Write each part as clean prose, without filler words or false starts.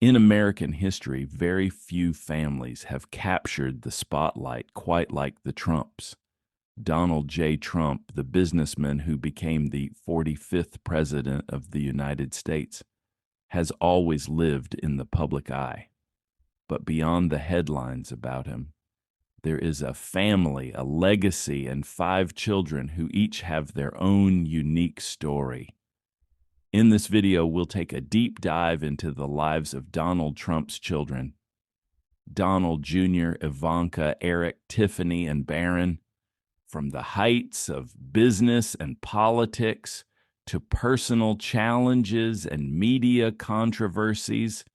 In American history, very few families have captured the spotlight quite like the Trumps. Donald J. Trump, the businessman who became the 45th President of the United States, has always lived in the public eye. But beyond the headlines about him, there is a family, a legacy, and 5 children who each have their own unique story. In this video, we'll take a deep dive into the lives of Donald Trump's children. Donald Jr., Ivanka, Eric, Tiffany, and Barron. From the heights of business and politics to personal challenges and media controversies,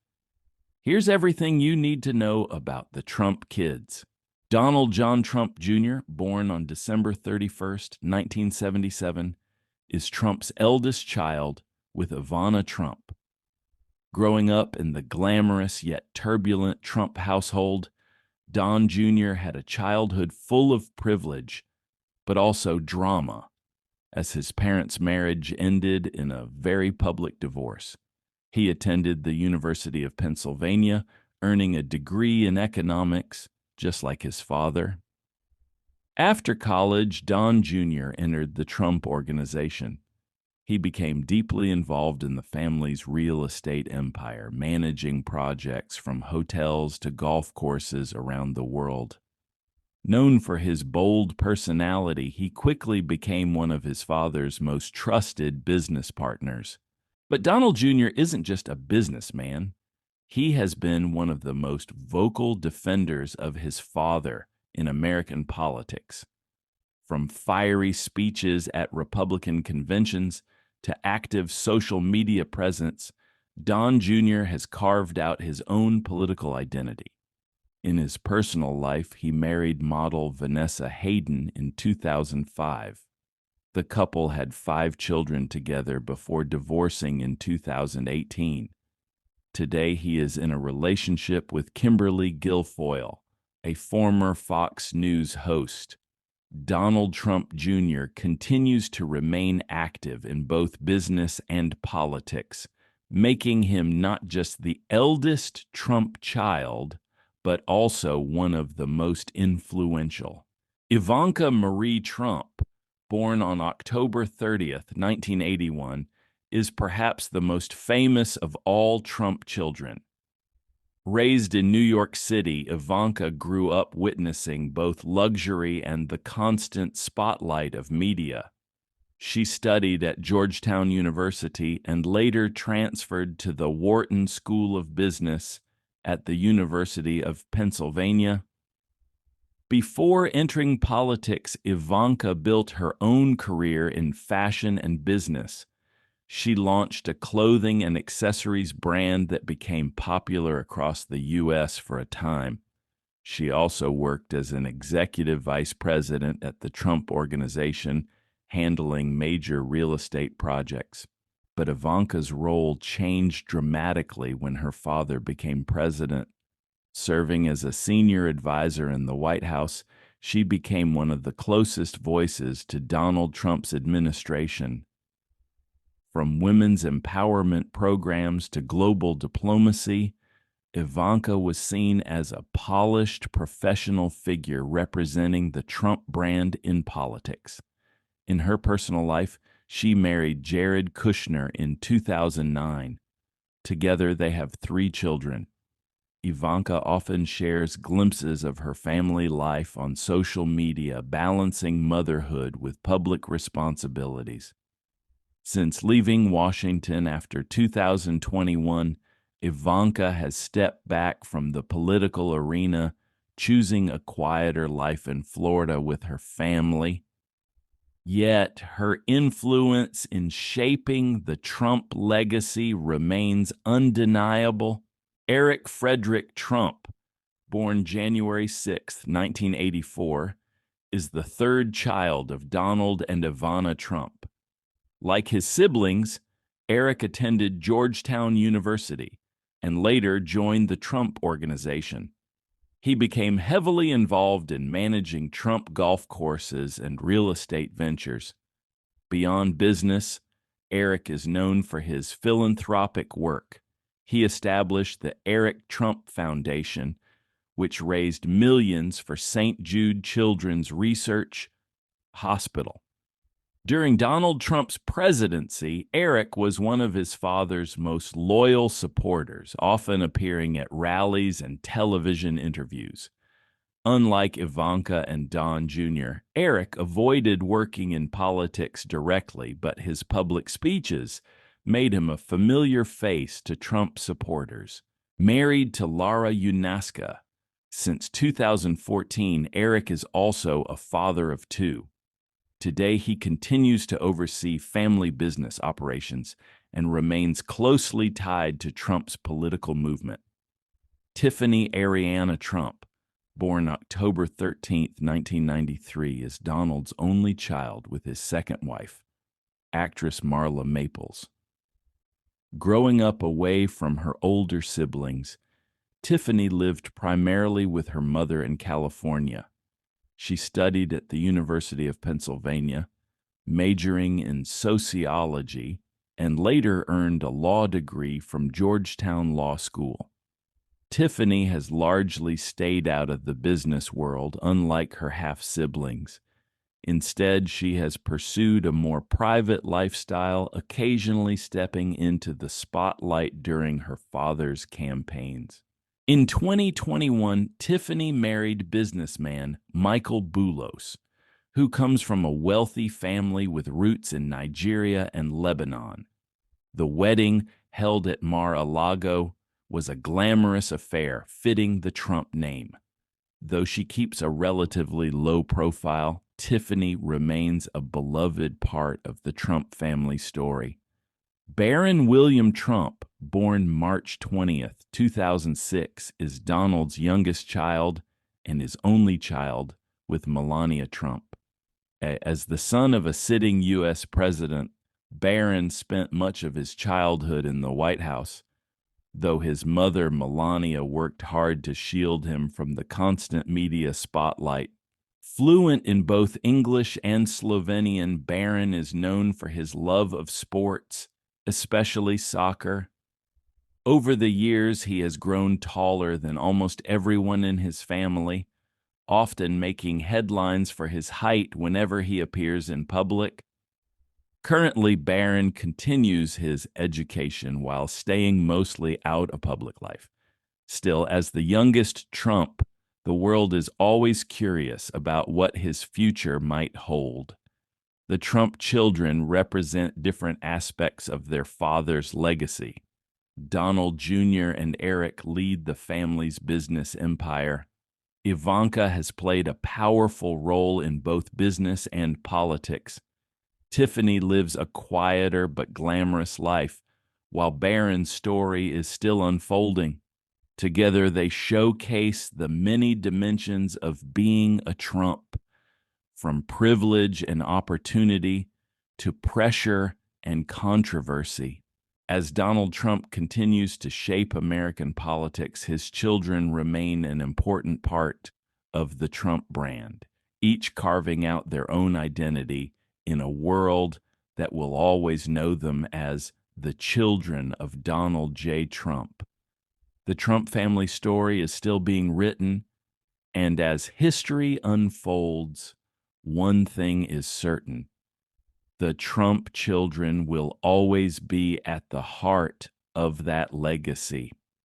here's everything you need to know about the Trump kids. Donald John Trump Jr., born on December 31st, 1977, is Trump's eldest child with Ivanka Trump. Growing up in the glamorous yet turbulent Trump household, Don Jr. had a childhood full of privilege, but also drama, as his parents' marriage ended in a very public divorce. He attended the University of Pennsylvania, earning a degree in economics, just like his father. After college, Don Jr. entered the Trump Organization. He became deeply involved in the family's real estate empire, managing projects from hotels to golf courses around the world. Known for his bold personality, he quickly became one of his father's most trusted business partners. But Donald Jr. isn't just a businessman. He has been one of the most vocal defenders of his father in American politics. From fiery speeches at Republican conventions to active social media presence, Don Jr. has carved out his own political identity. In his personal life, he married model Vanessa Hayden in 2005. The couple had 5 children together before divorcing in 2018. Today, he is in a relationship with Kimberly Guilfoyle, a former Fox News host. Donald Trump Jr. continues to remain active in both business and politics, making him not just the eldest Trump child, but also one of the most influential. Ivanka Marie Trump, born on October 30th, 1981, is perhaps the most famous of all Trump children. Raised in New York City, Ivanka grew up witnessing both luxury and the constant spotlight of media. She studied at Georgetown University and later transferred to the Wharton School of Business at the University of Pennsylvania. Before entering politics, Ivanka built her own career in fashion and business. She launched a clothing and accessories brand that became popular across the U.S. for a time. She also worked as an executive vice president at the Trump Organization, handling major real estate projects. But Ivanka's role changed dramatically when her father became president. Serving as a senior advisor in the White House, she became one of the closest voices to Donald Trump's administration. From women's empowerment programs to global diplomacy, Ivanka was seen as a polished professional figure representing the Trump brand in politics. In her personal life, she married Jared Kushner in 2009. Together, they have 3 children. Ivanka often shares glimpses of her family life on social media, balancing motherhood with public responsibilities. Since leaving Washington after 2021, Ivanka has stepped back from the political arena, choosing a quieter life in Florida with her family. Yet her influence in shaping the Trump legacy remains undeniable. Eric Frederick Trump, born January 6, 1984, is the 3rd child of Donald and Ivanka Trump. Like his siblings, Eric attended Georgetown University and later joined the Trump Organization. He became heavily involved in managing Trump golf courses and real estate ventures. Beyond business, Eric is known for his philanthropic work. He established the Eric Trump Foundation, which raised millions for St. Jude Children's Research Hospital. During Donald Trump's presidency, Eric was one of his father's most loyal supporters, often appearing at rallies and television interviews. Unlike Ivanka and Don Jr., Eric avoided working in politics directly, but his public speeches made him a familiar face to Trump supporters. Married to Lara Unaska, since 2014, Eric is also a father of two. Today, he continues to oversee family business operations and remains closely tied to Trump's political movement. Tiffany Trump, born October 13, 1993, is Donald's only child with his second wife, actress Marla Maples. Growing up away from her older siblings, Tiffany lived primarily with her mother in California. She studied at the University of Pennsylvania, majoring in sociology, and later earned a law degree from Georgetown Law School. Tiffany has largely stayed out of the business world, unlike her half-siblings. Instead, she has pursued a more private lifestyle, occasionally stepping into the spotlight during her father's campaigns. In 2021, Tiffany married businessman Michael Boulos, who comes from a wealthy family with roots in Nigeria and Lebanon. The wedding, held at Mar-a-Lago, was a glamorous affair fitting the Trump name. Though she keeps a relatively low profile, Tiffany remains a beloved part of the Trump family story. Barron William Trump, born March 20th, 2006, is Donald's youngest child and his only child with Melania Trump. As the son of a sitting U.S. president, Barron spent much of his childhood in the White House, though his mother, Melania, worked hard to shield him from the constant media spotlight. Fluent in both English and Slovenian, Barron is known for his love of sports, especially soccer. Over the years, he has grown taller than almost everyone in his family, often making headlines for his height whenever he appears in public. Currently, Barron continues his education while staying mostly out of public life. Still, as the youngest Trump, the world is always curious about what his future might hold. The Trump children represent different aspects of their father's legacy. Donald Jr. and Eric lead the family's business empire. Ivanka has played a powerful role in both business and politics. Tiffany lives a quieter but glamorous life, while Barron's story is still unfolding. Together, they showcase the many dimensions of being a Trump, from privilege and opportunity to pressure and controversy. As Donald Trump continues to shape American politics, his children remain an important part of the Trump brand, each carving out their own identity in a world that will always know them as the children of Donald J. Trump. The Trump family story is still being written, and as history unfolds, one thing is certain: the Trump children will always be at the heart of that legacy.